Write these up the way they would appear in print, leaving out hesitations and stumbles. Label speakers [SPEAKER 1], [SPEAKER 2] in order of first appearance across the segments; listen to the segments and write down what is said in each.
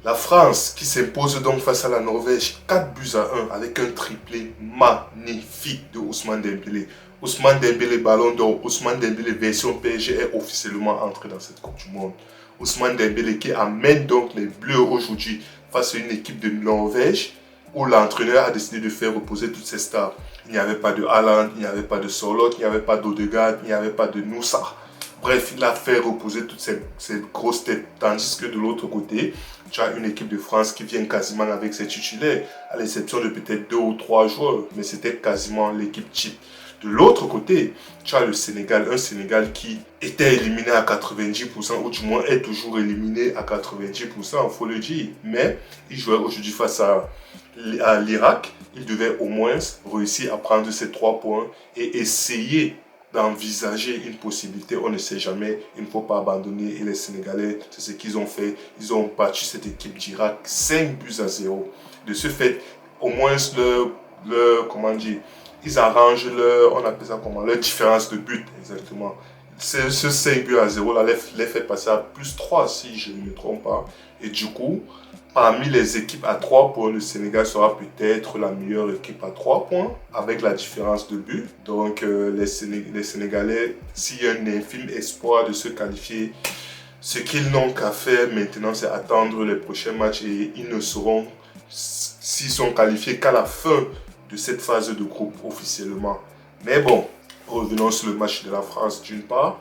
[SPEAKER 1] La France qui s'impose donc face à la Norvège 4-1 avec un triplé magnifique de Ousmane Dembélé. Ousmane Dembélé ballon d'or, Ousmane Dembélé version PSG est officiellement entré dans cette Coupe du Monde. Ousmane Dembélé qui amène donc les Bleus aujourd'hui face à une équipe de Norvège où l'entraîneur a décidé de faire reposer toutes ses stars. Il n'y avait pas de Haaland, il n'y avait pas de Sorloth, il n'y avait pas d'Odegaard, il n'y avait pas de Nusa. Bref, il a fait reposer toutes ces grosses têtes. Tandis que de l'autre côté, tu as une équipe de France qui vient quasiment avec ses titulaires, à l'exception de peut-être 2 ou 3 joueurs, mais c'était quasiment l'équipe type. De l'autre côté, tu as le Sénégal, un Sénégal qui était éliminé à 90%, ou du moins est toujours éliminé à 90%, il faut le dire. Mais il jouait aujourd'hui face à l'Irak. Il devait au moins réussir à prendre ces 3 points et essayer d'envisager une possibilité. On ne sait jamais, il ne faut pas abandonner. Et les Sénégalais, c'est ce qu'ils ont fait. Ils ont battu cette équipe d'Irak 5-0. De ce fait, au moins comment dire, ils arrangent on appelle ça comment, leur différence de but, exactement. Ce 5-0 là les fait passer à +3 si je ne me trompe pas. Et du coup, parmi les équipes à 3 points, le Sénégal sera peut-être la meilleure équipe à 3 points avec la différence de but. Donc les Sénégalais, s'il y a un infime espoir de se qualifier, ce qu'ils n'ont qu'à faire maintenant, c'est attendre les prochains matchs et ils ne seront, s'ils sont qualifiés, qu'à la fin de cette phase de groupe officiellement. Mais bon, revenons sur le match de la France d'une part.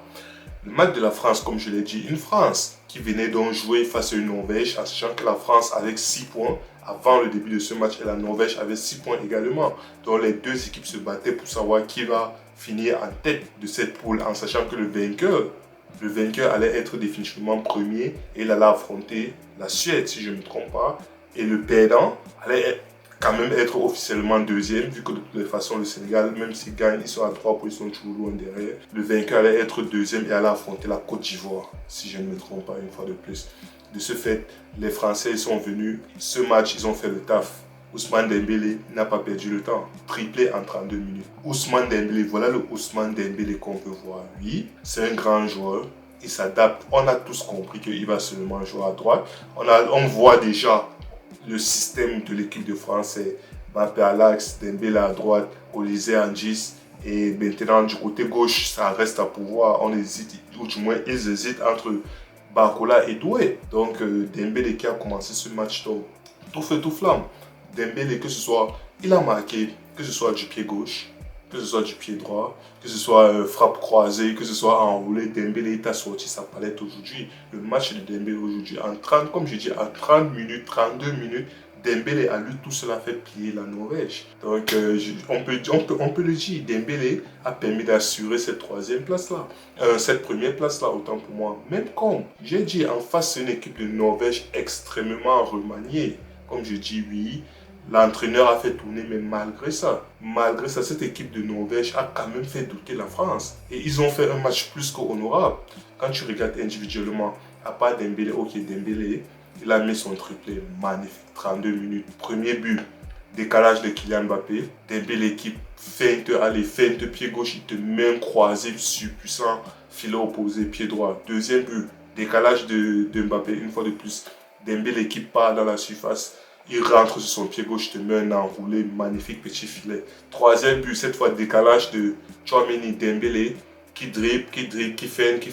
[SPEAKER 1] Le match de la France, comme je l'ai dit, une France qui venait donc jouer face à une Norvège, en sachant que la France avait 6 points avant le début de ce match et la Norvège avait 6 points également. Donc les deux équipes se battaient pour savoir qui va finir en tête de cette poule, en sachant que le vainqueur allait être définitivement premier et il allait affronter la Suède, si je ne me trompe pas. Et le perdant allait quand même être officiellement deuxième, vu que de toutes les façons, le Sénégal, même s'ils gagnent, ils sont à 3 points, ils sont toujours loin derrière. Le vainqueur allait être deuxième et allait affronter la Côte d'Ivoire, si je ne me trompe pas, une fois de plus. De ce fait, les Français ils sont venus. Ce match, ils ont fait le taf. Ousmane Dembélé n'a pas perdu le temps. Triplé en 32 minutes. Ousmane Dembélé, voilà le Ousmane Dembélé qu'on veut voir. Oui, c'est un grand joueur. Il s'adapte. On a tous compris qu'il va seulement jouer à droite. On voit déjà le système de l'équipe de France, c'est Mbappé à l'axe, Dembélé à droite, Olise Angis. Et maintenant, du côté gauche, ça reste à pouvoir. On hésite, ou du moins, ils hésitent entre Barcola et Doué. Donc, Dembélé qui a commencé ce match, donc, tout feu, tout flamme. Dembélé, que ce soit, il a marqué, que ce soit du pied gauche, que ce soit du pied droit, que ce soit frappe croisée, que ce soit enroulé, Dembélé t'a sorti sa palette aujourd'hui. Le match de Dembélé aujourd'hui, en 30, comme je dis, en 30 minutes, 32 minutes, Dembélé a lui tout cela fait plier la Norvège. Donc on peut le dire, Dembélé a permis d'assurer cette troisième place-là, cette première place-là, autant pour moi. Même comme j'ai dit, en face, c'est une équipe de Norvège extrêmement remaniée. Comme je dis, oui, l'entraîneur a fait tourner, mais malgré ça, cette équipe de Norvège a quand même fait douter la France. Et ils ont fait un match plus qu'honorable. Quand tu regardes individuellement, à part Dembélé, ok, Dembélé, il a mis son triplé magnifique, 32 minutes. Premier but, décalage de Kylian Mbappé. Dembélé qui feinte, pied gauche, il te met un croisé surpuissant, filet opposé, pied droit. Deuxième but, décalage de Mbappé, une fois de plus. Dembélé qui part dans la surface. Il rentre sur son pied gauche, te met un enroulé, magnifique petit filet. Troisième but, cette fois décalage de Tchouaméni Dembélé, qui dribble, qui feinte.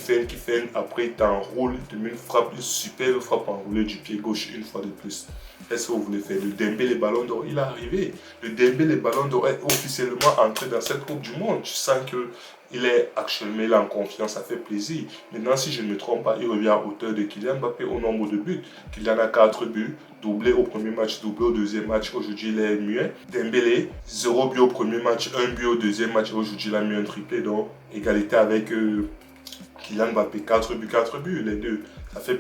[SPEAKER 1] Après, il t'enroule, il te met une superbe frappe enroulée du pied gauche une fois de plus. Qu'est-ce que vous voulez faire? Le Dembélé Ballon d'Or, il est arrivé. Le Dembélé Ballon d'Or est officiellement entré dans cette Coupe du Monde. Tu sens qu'il est actuellement là en confiance, ça fait plaisir. Maintenant, si je ne me trompe pas, il revient à hauteur de Kylian Mbappé au nombre de buts. Kylian a 4 buts, doublé au premier match, doublé au deuxième match. Aujourd'hui, il est muet. Dembélé, 0 but au premier match, 1 but au deuxième match. Aujourd'hui, il a mis un triplé, donc égalité avec Kylian Mbappé, 4 buts, les deux. Ça fait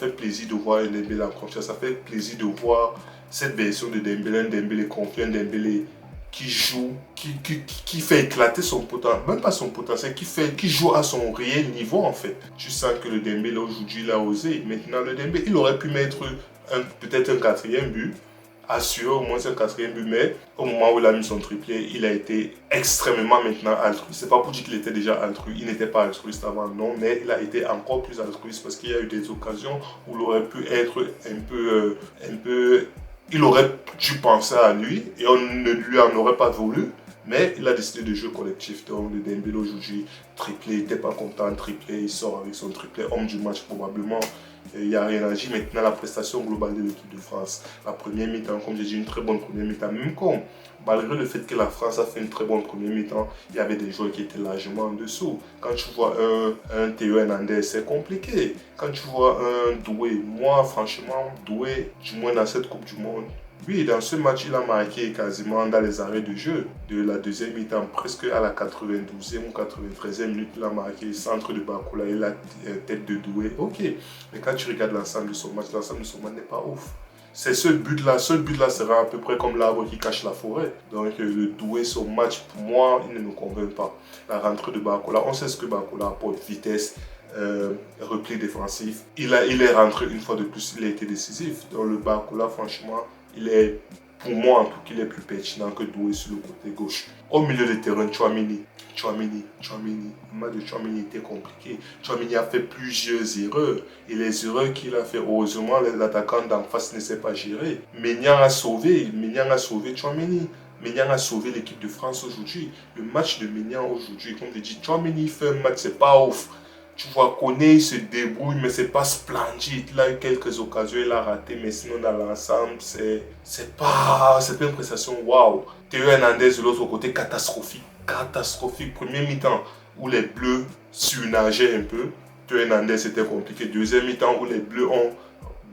[SPEAKER 1] plaisir de voir Dembélé en confiance, ça fait plaisir de voir cette version de Dembélé, un Dembélé confiant, un Dembélé qui joue, qui fait éclater son potentiel, même pas son potentiel, qui joue à son réel niveau en fait. Tu sens que le Dembélé aujourd'hui il a osé. Maintenant le Dembélé, il aurait pu mettre peut-être un quatrième but assuré au moins un quatrième but, mais au moment où il a mis son triplé, il a été extrêmement maintenant altruiste. C'est pas pour dire qu'il était déjà altruiste, il n'était pas altruiste avant, non, mais il a été encore plus altruiste parce qu'il y a eu des occasions où il aurait pu être il aurait dû penser à lui et on ne lui en aurait pas voulu. Mais il a décidé de jouer collectif. Donc, le Dembélé aujourd'hui, triplé, il n'était pas content, triplé, il sort avec son triplé, homme du match probablement. Il n'y a rien à dire. Maintenant, la prestation globale de l'équipe de France. La première mi-temps, comme j'ai dit, une très bonne première mi-temps. Même quand, malgré le fait que la France a fait une très bonne première mi-temps, il y avait des joueurs qui étaient largement en dessous. Quand tu vois un Théo Hernandez, c'est compliqué. Quand tu vois un Doué, moi, franchement, Doué, du moins dans cette Coupe du Monde, oui, dans ce match, il a marqué quasiment dans les arrêts de jeu de la deuxième mi-temps, presque à la 92e ou 93e minute, il a marqué centre de Barcola et la tête de Doué. Ok, mais quand tu regardes l'ensemble de son match n'est pas ouf. C'est ce but-là sera à peu près comme l'arbre qui cache la forêt. Donc le Doué, son match, pour moi, il ne me convainc pas. La rentrée de Barcola, on sait ce que Barcola apporte, vitesse, repli défensif. Il est rentré une fois de plus, il a été décisif. Dans le Barcola, franchement, il est, pour moi en tout cas, il est plus pertinent que Doué sur le côté gauche. Au milieu de terrain, Tchouaméni. Le match de Tchouaméni était compliqué. Tchouaméni a fait plusieurs erreurs. Et les erreurs qu'il a fait, heureusement, l'attaquant d'en face ne sait pas gérer. Maignan a sauvé Tchouaméni. Maignan a sauvé l'équipe de France aujourd'hui. Le match de Maignan aujourd'hui, comme je dis, Tchouaméni fait un match, c'est pas ouf. Tu vois, Koné, il se débrouille, mais c'est pas splendide. Il a eu quelques occasions, il a raté, mais sinon, dans l'ensemble, c'est pas une prestation waouh. Théo Hernandez, de l'autre côté, catastrophique. Catastrophique. Premier mi-temps, où les Bleus surnageaient un peu. Théo Hernandez, c'était compliqué. Deuxième mi-temps, où les Bleus ont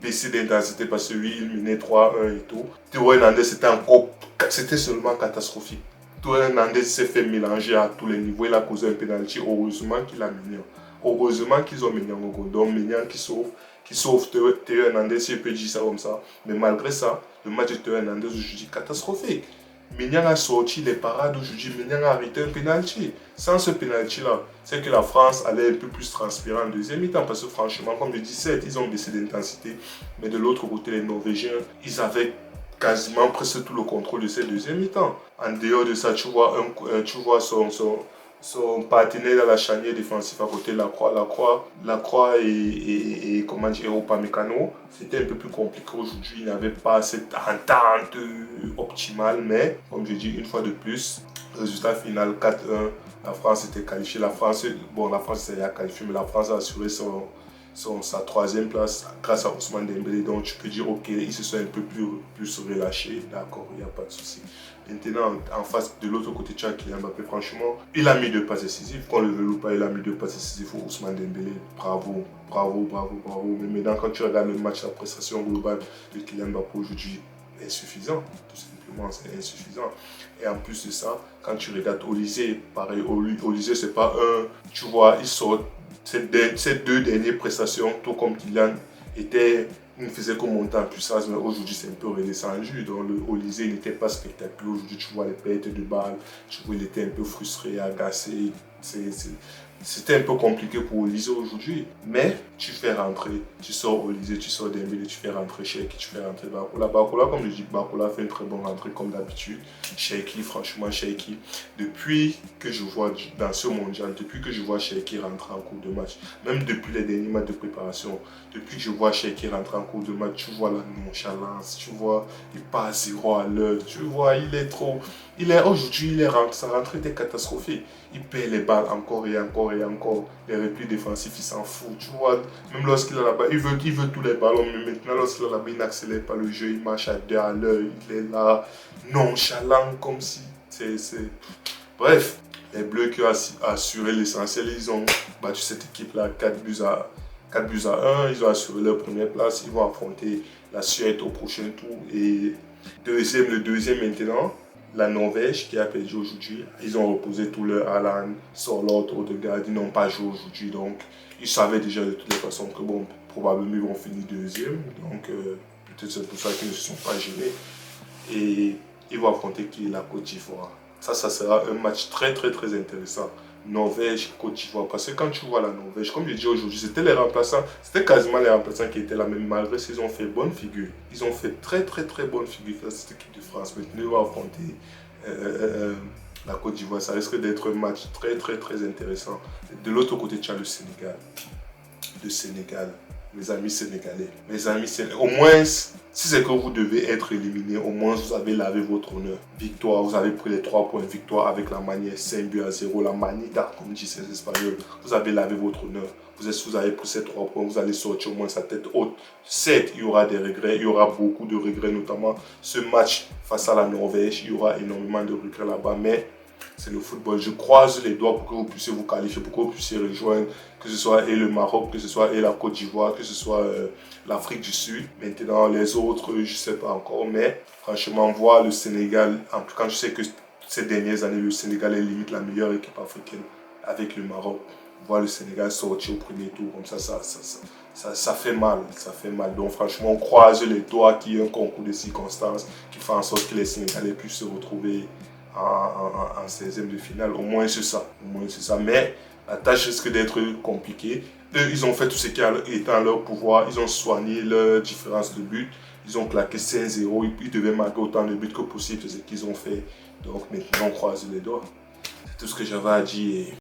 [SPEAKER 1] baissé d'intensité parce que lui, il menait 3-1 et tout. Théo Hernandez, c'était seulement catastrophique. Théo Hernandez s'est fait mélanger à tous les niveaux. Il a causé un penalty. Heureusement qu'il a mené. Heureusement qu'ils ont Maignan au goal. Donc Maignan qui sauve Théo Hernandez, si je peux dire ça comme ça. Mais malgré ça, le match de Théo Hernandez aujourd'hui catastrophique. Maignan a sorti les parades aujourd'hui. Maignan a arrêté un penalty. Sans ce penalty-là, c'est que la France allait un peu plus transpirer en deuxième mi-temps. Parce que franchement, comme je dis, certes, ils ont baissé d'intensité. Mais de l'autre côté, les Norvégiens, ils avaient quasiment presque tout le contrôle de cette deuxième mi-temps. En dehors de ça, tu vois son partenaire dans la charnière défensive à côté de la croix et comment dire, Upamecano, c'était un peu plus compliqué aujourd'hui. Il n'avait pas cette entente optimale, mais comme je dis une fois de plus, résultat final 4-1. La France était qualifiée. La France s'est qualifiée, mais la France a assuré sa troisième place grâce à Ousmane Dembélé. Donc tu peux dire ok, ils se sont un peu plus relâchés, d'accord, il n'y a pas de souci. Maintenant, en face de l'autre côté, tu as Kylian Mbappé. Franchement, il a mis 2 passes décisives. Qu'on le veuille ou pas, il a mis 2 passes décisives pour Ousmane Dembélé. Bravo. Mais maintenant, quand tu regardes le match, la prestation globale de Kylian Mbappé aujourd'hui est insuffisant. Tout simplement, c'est insuffisant. Et en plus de ça, quand tu regardes Olysée, pareil, Olysée, c'est pas un. Tu vois, il sort. Ces 2 dernières prestations, tout comme Kylian, il ne faisait que monter en puissance, mais aujourd'hui c'est un peu redescendu. Donc le Olysée n'était pas spectaculaire. Aujourd'hui tu vois les pertes de balles, tu vois il était un peu frustré, agacé. C'était un peu compliqué pour Olysée aujourd'hui. Mais tu fais rentrer, tu sors Olysée, tu sors Dembélé, tu fais rentrer Cherki, tu fais rentrer Barcola. Barcola, comme je dis, Barcola fait une très bonne rentrée comme d'habitude. Cherki, franchement, Cherki, depuis que je vois dans ce mondial, depuis que je vois Cherki rentrer en cours de match, même depuis les derniers matchs de préparation, depuis que je vois Cherki rentrer en cours de match, tu vois la nonchalance, tu vois, il passe 0 à l'heure, tu vois, aujourd'hui, sa rentrée était catastrophique. Il perd les balles encore et encore et encore. Les replis défensifs, il s'en fout. Tu vois, même lorsqu'il a la balle, il veut tous les ballons. Mais maintenant, lorsqu'il a la balle, il n'accélère pas le jeu. Il marche à 2 à l'heure. Il est là, nonchalant, comme si. Bref, les Bleus qui ont assuré l'essentiel, ils ont battu cette équipe-là 4 buts à 1. Ils ont assuré leur première place. Ils vont affronter la Suède au prochain tour. Et le deuxième maintenant, la Norvège qui a perdu aujourd'hui. Ils ont reposé tout leur Haaland, Sorloth, Odegaard. Ils n'ont pas joué aujourd'hui. Donc, ils savaient déjà de toutes les façons que bon, probablement ils vont finir deuxième. Donc, peut-être c'est pour ça qu'ils ne se sont pas gênés. Et ils vont affronter qui? La Côte d'Ivoire. Ça sera un match très très très intéressant. Norvège, Côte d'Ivoire. Parce que quand tu vois la Norvège, comme je dis aujourd'hui, c'était les remplaçants, c'était quasiment les remplaçants qui étaient là, mais malgré ça, ils ont fait bonne figure. Ils ont fait très bonne figure face à cette équipe de France. Maintenant, ils vont affronter la Côte d'Ivoire. Ça risque d'être un match très intéressant. De l'autre côté, tu as le Sénégal. Le Sénégal. Mes amis sénégalais, au moins, si c'est que vous devez être éliminé, au moins vous avez lavé votre honneur. Victoire, vous avez pris les 3 points, victoire avec la manière 5-0, la manita, comme disent les Espagnols. Vous avez lavé votre honneur. Vous avez pris ces 3 points, vous allez sortir au moins sa tête haute. Certes, il y aura des regrets, il y aura beaucoup de regrets, notamment ce match face à la Norvège. Il y aura énormément de regrets là-bas, mais c'est le football. Je croise les doigts pour que vous puissiez vous qualifier, pour que vous puissiez rejoindre, que ce soit et le Maroc, que ce soit et la Côte d'Ivoire, que ce soit l'Afrique du Sud. Maintenant, les autres, je ne sais pas encore, mais franchement, voir le Sénégal, en tout cas, je sais que ces dernières années, le Sénégal est limite la meilleure équipe africaine avec le Maroc. Voir le Sénégal sortir au premier tour, comme ça fait mal, ça fait mal. Donc franchement, on croise les doigts qu'il y ait un concours de circonstances qui fait en sorte que les Sénégalais puissent se retrouver en 16e de finale. Au moins c'est ça. Mais la tâche risque d'être compliquée. Eux, ils ont fait tout ce qui était en leur pouvoir. Ils ont soigné leur différence de but. Ils ont claqué 5-0. Ils devaient marquer autant de buts que possible. C'est ce qu'ils ont fait. Donc maintenant, on croise les doigts. C'est tout ce que j'avais à dire.